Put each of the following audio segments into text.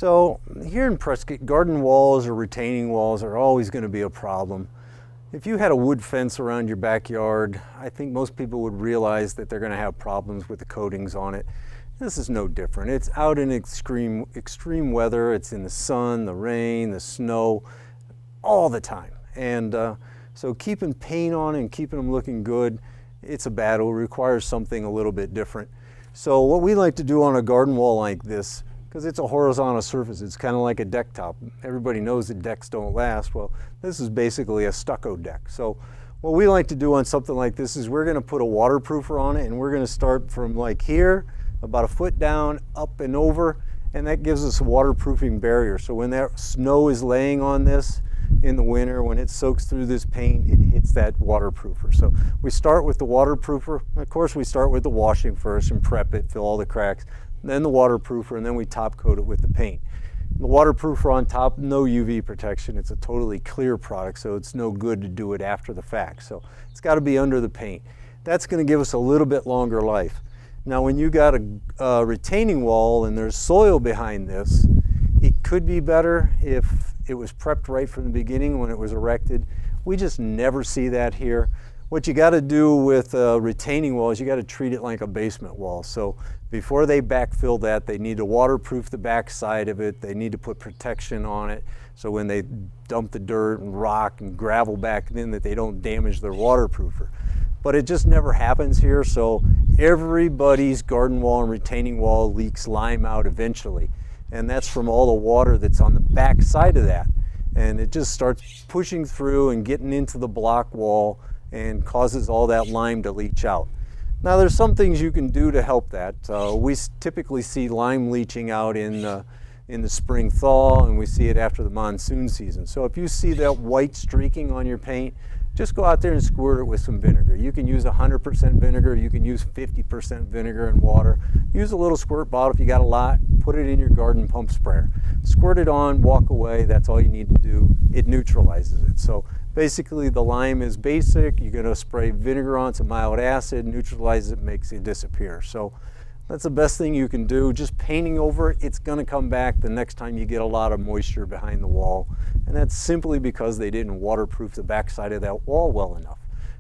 So here in Prescott, garden walls or retaining walls are always going to be a problem. If you had a wood fence around your backyard, I think most people would realize that they're going to have problems with the coatings on it. This is no different. It's out in extreme weather. It's in the sun, the rain, the snow, all the time. And so keeping paint on and keeping them looking good, it's a battle. It requires something a little bit different. So what we like to do on a garden wall like this, because it's a horizontal surface, it's kind of like a deck top. Everybody knows that decks don't last. Well, this is basically a stucco deck. So what we like to do on something like this is we're going to put a waterproofer on it, and we're going to start from like here, about a foot down, up and over, and that gives us a waterproofing barrier. So when that snow is laying on this in the winter, when it soaks through this paint, it hits that waterproofer. So we start with the waterproofer. Of course, we start with the washing first and prep it, fill all the cracks, then the waterproofer, and then we top coat it with the paint. The waterproofer on top, no UV protection. It's a totally clear product, so it's no good to do it after the fact. So it's got to be under the paint. That's going to give us a little bit longer life. Now when you got a retaining wall and there's soil behind this, it could be better if it was prepped right from the beginning when it was erected. We just never see that here. What you got to do with a retaining wall is you got to treat it like a basement wall. So before they backfill that, they need to waterproof the back side of it. They need to put protection on it so when they dump the dirt and rock and gravel back in, that they don't damage their waterproofer. But it just never happens here, so everybody's garden wall and retaining wall leaks lime out eventually. And that's from all the water that's on the back side of that. And it just starts pushing through and getting into the block wall and causes all that lime to leach out. Now there's some things you can do to help that. We typically see lime leaching out in the spring thaw, and we see it after the monsoon season. So if you see that white streaking on your paint, just go out there and squirt it with some vinegar. You can use 100% vinegar, you can use 50% vinegar and water. Use a little squirt bottle if you got a lot, put it in your garden pump sprayer. Squirt it on, walk away, that's all you need to do. It neutralizes it. So basically the lime is basic, you're gonna spray vinegar on some mild acid, neutralizes it, makes it disappear. So that's the best thing you can do. Just painting over it, it's gonna come back the next time you get a lot of moisture behind the wall. And that's simply because they didn't waterproof the backside of that wall well enough.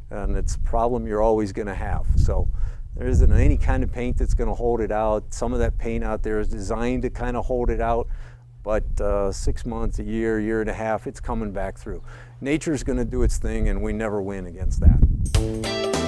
And it's a problem you're always gonna have. So there isn't any kind of paint that's gonna hold it out. Some of that paint out there is designed to kind of hold it out, but 6 months, a year and a half, it's coming back through. Nature's gonna do its thing, and we never win against that.